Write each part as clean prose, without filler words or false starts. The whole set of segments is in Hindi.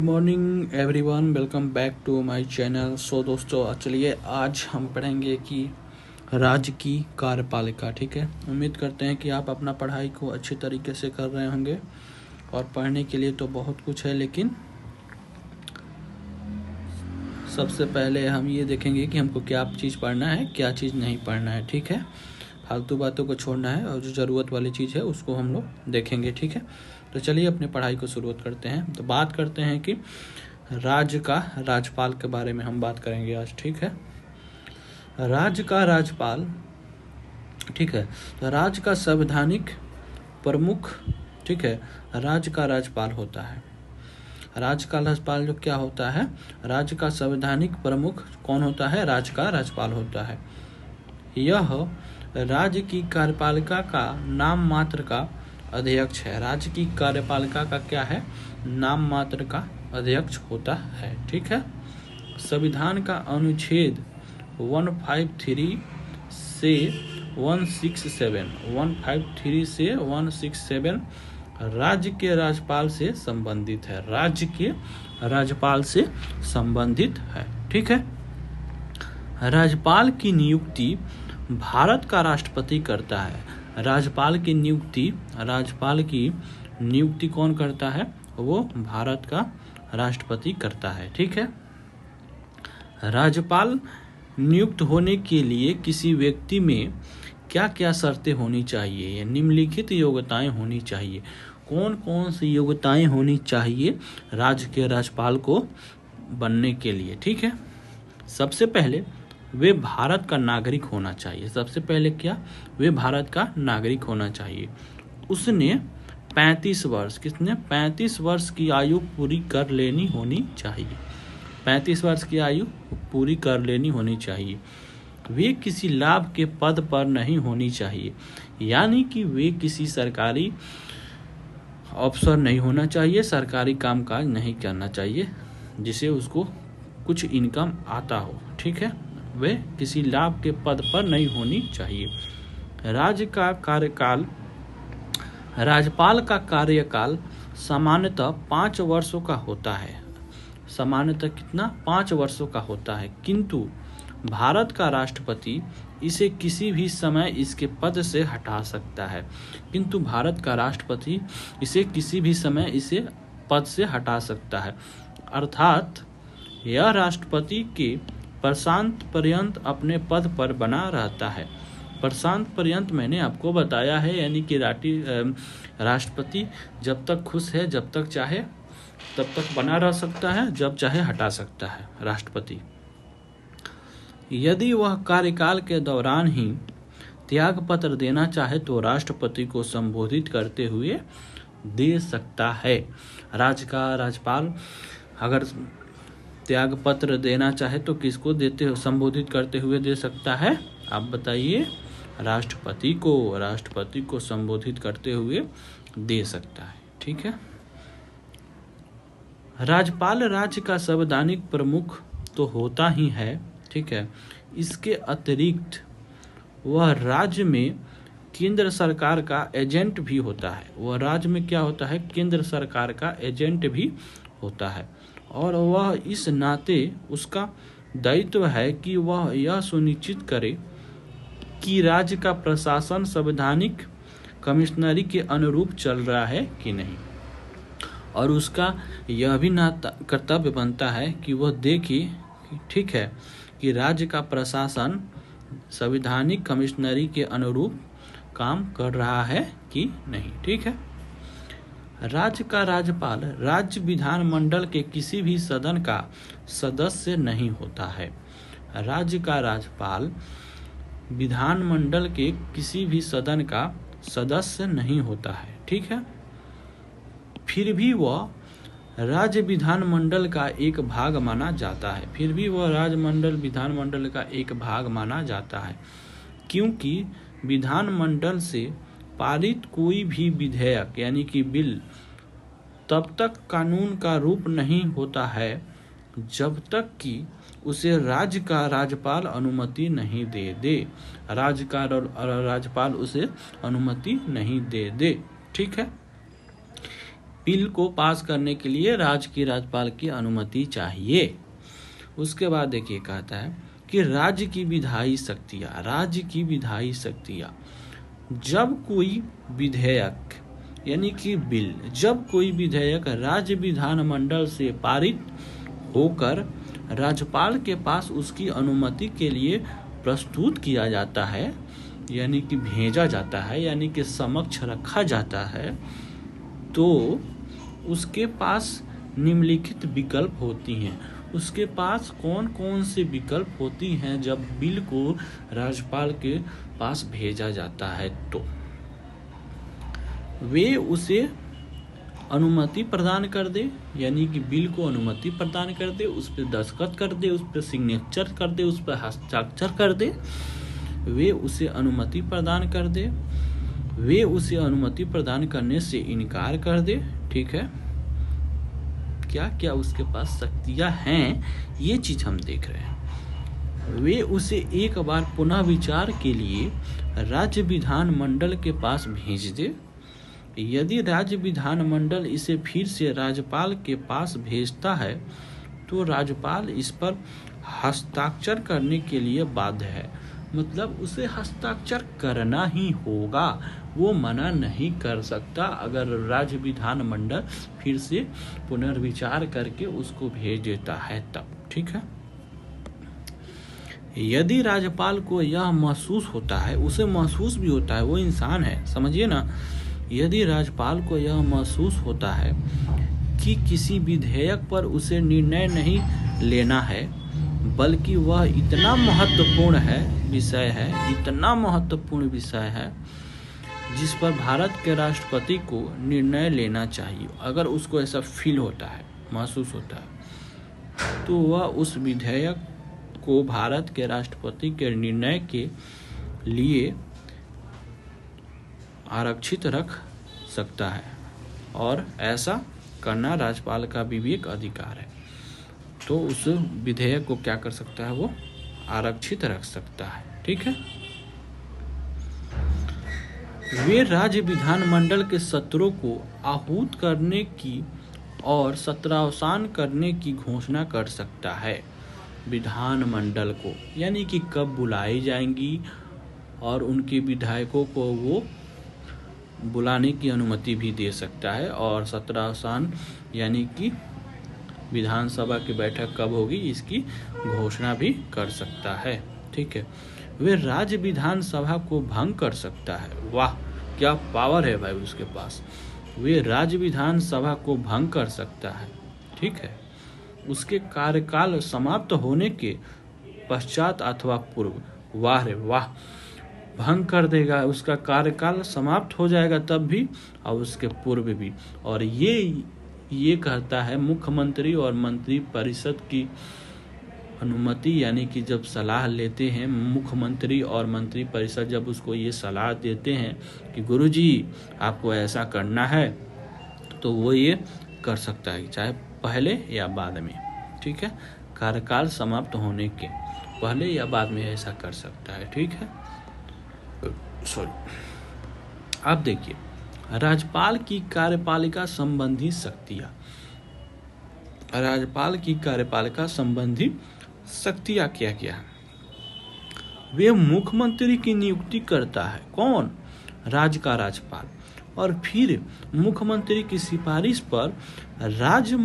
Morning everyone, welcome back to my channel. दोस्तों चलिए आज हम पढ़ेंगे कि राज्य की कार्यपालिका। ठीक है, उम्मीद करते हैं कि आप अपना पढ़ाई को अच्छे तरीके से कर रहे होंगे। और पढ़ने के लिए तो बहुत कुछ है, लेकिन सबसे पहले हम ये देखेंगे कि हमको क्या चीज़ पढ़ना है, क्या चीज़ नहीं पढ़ना है। ठीक है, फालतू बातों को छोड़ना है और जो ज़रूरत वाली चीज़ है उसको हम लोग देखेंगे। ठीक है, तो चलिए अपनी पढ़ाई को शुरुआत करते हैं। तो बात करते हैं कि राज्य का राज्यपाल के बारे में हम बात करेंगे आज। ठीक है, राज्य का राज्यपाल। ठीक है, तो राज्य का संवैधानिक प्रमुख, ठीक है, राज्य का राज्यपाल होता है। राज्य का राज्यपाल जो क्या होता है, राज्य का संवैधानिक प्रमुख कौन होता है, राज्य का राज्यपाल होता है। यह राज्य की कार्यपालिका का नाम मात्र का अध्यक्ष है। राज्य की कार्यपालिका का क्या है, नाम मात्र का अध्यक्ष होता है। ठीक है, संविधान का अनुच्छेद 153 से 167 राज्य के राज्यपाल से संबंधित है। राज्य के राज्यपाल से संबंधित है। ठीक है, राज्यपाल की नियुक्ति भारत का राष्ट्रपति करता है। राज्यपाल की नियुक्ति कौन करता है, वो भारत का राष्ट्रपति करता है। ठीक है, राज्यपाल नियुक्त होने के लिए किसी व्यक्ति में क्या क्या शर्तें होनी चाहिए, या निम्नलिखित योग्यताएं होनी चाहिए। कौन कौन सी योग्यताएं होनी चाहिए राज्य के राज्यपाल को बनने के लिए। ठीक है, सबसे पहले वे भारत का नागरिक होना चाहिए। सबसे पहले क्या, वे भारत का नागरिक होना चाहिए। उसने 35 वर्ष, किसने 35 वर्ष की आयु पूरी कर लेनी होनी चाहिए। 35 वर्ष की आयु पूरी कर लेनी होनी चाहिए। वे किसी लाभ के पद पर नहीं होनी चाहिए, यानी कि वे किसी सरकारी अफसर नहीं होना चाहिए, सरकारी कामकाज नहीं करना चाहिए जिसे उसको कुछ इनकम आता हो। ठीक है, वे किसी लाभ के पद पर नहीं होनी चाहिए। राज्यपाल का कार्यकाल सामान्यतः 5 वर्षों का होता है। सामान्यतः कितना, 5 वर्षों का होता है। किंतु भारत का राष्ट्रपति इसे किसी भी समय इसके पद से हटा सकता है। किंतु भारत का राष्ट्रपति इसे किसी भी समय इसे पद से हटा सकता है। अर्थात यह राष्ट्रपति के प्रशांत पर्यंत अपने पद पर बना रहता है। प्रशांत पर्यंत मैंने आपको बताया है, यानी कि राष्ट्रपति जब तक खुश है, जब तक चाहे तब तक बना रह सकता है, जब चाहे हटा सकता है राष्ट्रपति। यदि वह कार्यकाल के दौरान ही त्याग पत्र देना चाहे तो राष्ट्रपति को संबोधित करते हुए दे सकता है। राज्य का राज्यपाल अगर त्याग पत्र देना चाहे तो किसको देते हो, संबोधित करते हुए दे सकता है, आप बताइए, राष्ट्रपति को संबोधित करते हुए दे सकता है। ठीक है, राज्यपाल राज्य का संवैधानिक प्रमुख तो होता ही है। ठीक है, इसके अतिरिक्त वह राज्य में केंद्र सरकार का एजेंट भी होता है। वह राज्य में क्या होता है, केंद्र सरकार का एजेंट भी होता है। और वह इस नाते उसका दायित्व है कि वह यह सुनिश्चित करे कि राज्य का प्रशासन संवैधानिक कमिश्नरी के अनुरूप चल रहा है कि नहीं। और उसका यह भी कर्तव्य बनता है कि वह देखे, ठीक है, कि राज्य का प्रशासन संवैधानिक कमिश्नरी के अनुरूप काम कर रहा है कि नहीं। ठीक है, राज्य का राज्यपाल राज्य विधानमंडल के किसी भी सदन का सदस्य नहीं होता है। राज्य का राज्यपाल विधानमंडल के किसी भी सदन का सदस्य नहीं होता है। ठीक है, फिर भी वह राज्य विधानमंडल का एक भाग माना जाता है। विधानमंडल का एक भाग माना जाता है, क्योंकि विधानमंडल से पारित कोई भी विधेयक यानी कि बिल तब तक कानून का रूप नहीं होता है जब तक कि उसे राज्य का राज्यपाल अनुमति नहीं दे। राज्य का राज्यपाल उसे अनुमति नहीं दे। ठीक है, बिल को पास करने के लिए राज्य की राज्यपाल की अनुमति चाहिए। उसके बाद देखिए कहता है कि राज्य की विधायी शक्तियाँ, जब कोई विधेयक यानी कि बिल, जब कोई विधेयक राज्य विधानमंडल से पारित होकर राज्यपाल के पास उसकी अनुमति के लिए प्रस्तुत किया जाता है, यानी कि भेजा जाता है, यानी कि समक्ष रखा जाता है, तो उसके पास निम्नलिखित विकल्प होती हैं। उसके पास कौन कौन से विकल्प होती हैं जब बिल को राज्यपाल के पास भेजा जाता है? तो वे उसे अनुमति प्रदान कर दे, यानी कि बिल को अनुमति प्रदान कर दे, उस पर दस्तखत कर दे, उस पर सिग्नेचर कर दे, उस पर हस्ताक्षर कर दे, वे उसे अनुमति प्रदान कर दे, वे उसे अनुमति प्रदान करने से इनकार कर दे। ठीक है, क्या क्या उसके पास शक्तियां हैं, ये चीज हम देख रहे हैं। वे उसे एक बार पुनः विचार के लिए राज्य विधानमंडल के पास भेज दे। यदि राज्य विधानमंडल इसे फिर से राज्यपाल के पास भेजता है तो राज्यपाल इस पर हस्ताक्षर करने के लिए बाध्य है। मतलब उसे हस्ताक्षर करना ही होगा, वो मना नहीं कर सकता अगर राज्य विधानमंडल फिर से पुनर्विचार करके उसको भेज देता है तब। ठीक है, यदि राज्यपाल को यह महसूस होता है, उसे महसूस भी होता है, वो इंसान है, समझिए ना, यदि राज्यपाल को यह महसूस होता है कि किसी विधेयक पर उसे निर्णय नहीं लेना है, बल्कि वह इतना महत्वपूर्ण विषय है जिस पर भारत के राष्ट्रपति को निर्णय लेना चाहिए, अगर उसको ऐसा फील होता है, महसूस होता है, तो वह उस विधेयक को भारत के राष्ट्रपति के निर्णय के लिए आरक्षित रख सकता है, और ऐसा करना राज्यपाल का विवेक अधिकार है। तो उस विधेयक को क्या कर सकता है, वो आरक्षित रख सकता है। ठीक है, वे राज्य विधानमंडल के सत्रों को आहूत करने की और सत्रावसान करने की घोषणा कर सकता है। विधानमंडल को यानी कि कब बुलाई जाएंगी, और उनके विधायकों को वो बुलाने की अनुमति भी दे सकता है, और सत्रावसान यानी कि विधानसभा की बैठक कब होगी इसकी घोषणा भी कर सकता है। ठीक है, वे राज्य विधानसभा को भंग कर सकता है। वाह, क्या पावर है भाई उसके पास, वे राज्य विधानसभा को भंग कर सकता है। ठीक है, उसके कार्यकाल समाप्त होने के पश्चात अथवा पूर्व। वाह रे वाह, भंग कर देगा, उसका कार्यकाल समाप्त हो जाएगा तब भी और उसके पूर्व भी। और ये कहता है मुख्यमंत्री और मंत्री परिषद की अनुमति, यानी कि जब सलाह लेते हैं मुख्यमंत्री और मंत्री परिषद, जब उसको ये सलाह देते हैं कि गुरुजी आपको ऐसा करना है, तो वो ये कर सकता है, चाहे पहले या बाद में। ठीक है, कार्यकाल समाप्त होने के पहले या बाद में ऐसा कर सकता है। ठीक है, अब देखिए राज्यपाल की कार्यपालिका संबंधी शक्तियां। राज्यपाल की कार्यपालिका संबंधी शक्तियां क्या क्या है? वे मुख्यमंत्री की नियुक्ति करता है। कौन? राज्य का राज्यपाल। और फिर मुख्यमंत्री की सिफारिश पर राज्य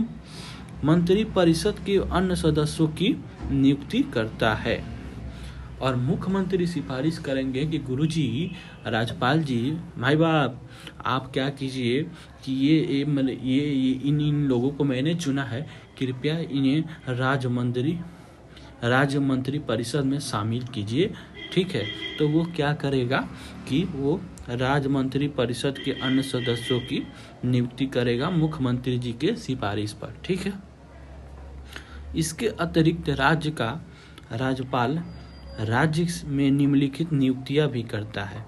मंत्री परिषद के अन्य सदस्यों की नियुक्ति करता है। और मुख्यमंत्री सिफारिश करेंगे कि गुरुजी, राज्यपाल जी, भाई बाप, आप क्या कीजिए कि ये इन लोगों को मैंने चुना है, कृपया इन्हें राज्य मंत्री परिषद में शामिल कीजिए। ठीक है, तो वो क्या करेगा कि वो राज्य मंत्री परिषद के अन्य सदस्यों की नियुक्ति करेगा मुख्यमंत्री जी के सिफारिश पर। ठीक है, इसके अतिरिक्त राज्य का राज्यपाल राज्य में निम्नलिखित नियुक्तियां भी करता है।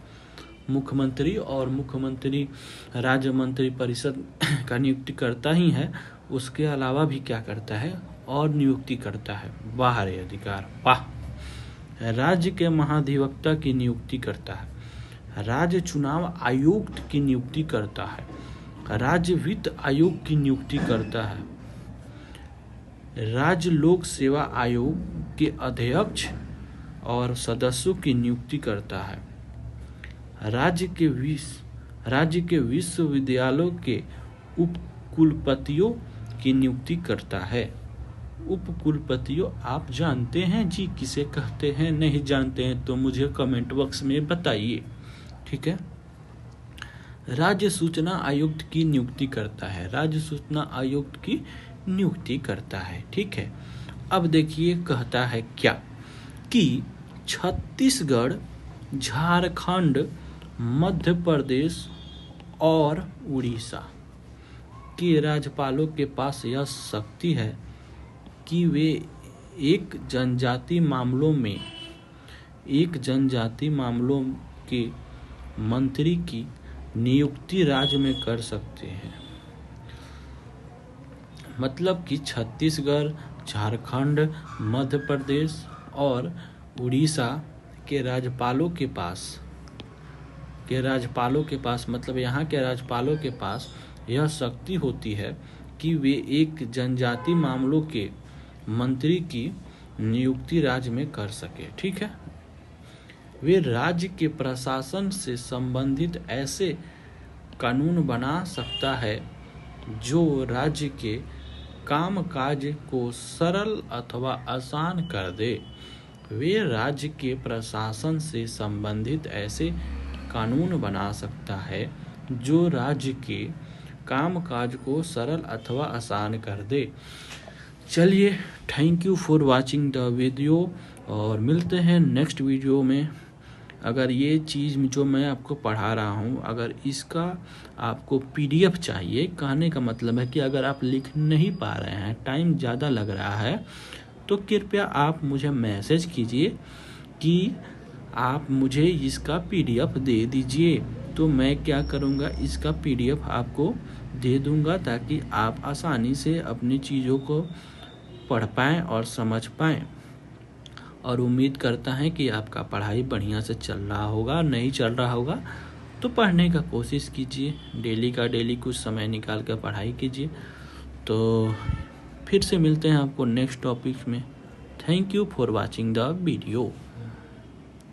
मुख्यमंत्री और मुख्यमंत्री राज्य मंत्री परिषद का नियुक्ति करता ही है, उसके अलावा भी क्या करता है और नियुक्ति करता है। बाहरी अधिकार, वाह। राज्य के महाधिवक्ता की नियुक्ति करता है। राज्य चुनाव आयुक्त की नियुक्ति करता है। राज्य वित्त आयोग की नियुक्ति करता है। राज्य लोक सेवा आयोग के अध्यक्ष और सदस्यों की नियुक्ति करता है। राज्य के विश्वविद्यालयों के उपकुलपतियों की नियुक्ति करता है। उपकुलपतियों आप जानते हैं जी किसे कहते हैं? नहीं जानते हैं तो मुझे कमेंट बॉक्स में बताइए। ठीक है। राज्य सूचना आयुक्त की नियुक्ति करता है। राज्य सूचना आयुक्त की नियुक्ति करता है। ठीक है। अब देखिए कहता है क्या कि छत्तीसगढ़, झारखंड, मध्य प्रदेश और उड़ीसा के राज्यपालों के पास यह शक्ति है कि वे एक जनजाति मामलों के मंत्री की नियुक्ति राज्य में कर सकते हैं। मतलब कि छत्तीसगढ़, झारखंड, मध्य प्रदेश और उड़ीसा के राज्यपालों के पास मतलब यहाँ के राज्यपालों के पास यह शक्ति होती है कि वे एक जनजाति मामलों के मंत्री की नियुक्ति राज्य में कर सके। ठीक है। वे राज्य के प्रशासन से संबंधित ऐसे कानून बना सकता है जो राज्य के कामकाज को सरल अथवा आसान कर दे। वे राज्य के प्रशासन से संबंधित ऐसे कानून बना सकता है जो राज्य के कामकाज को सरल अथवा आसान कर दे। चलिए, thank you for watching the video और मिलते हैं नेक्स्ट वीडियो में। अगर ये चीज़ जो मैं आपको पढ़ा रहा हूँ, अगर इसका आपको PDF चाहिए, कहने का मतलब है कि अगर आप लिख नहीं पा रहे हैं, टाइम ज़्यादा लग रहा है, तो कृपया आप मुझे मैसेज कीजिए कि आप मुझे इसका PDF दे दीजिए। तो मैं क्या करूँगा, इसका PDF आपको दे दूँगा ताकि आप आसानी से अपनी चीज़ों को पढ़ पाएँ और समझ पाएँ। और उम्मीद करता है कि आपका पढ़ाई बढ़िया से चल रहा होगा। नहीं चल रहा होगा तो पढ़ने का कोशिश कीजिए, डेली कुछ समय निकाल कर पढ़ाई कीजिए। तो फिर से मिलते हैं आपको नेक्स्ट टॉपिक में। Thank you for watching the video.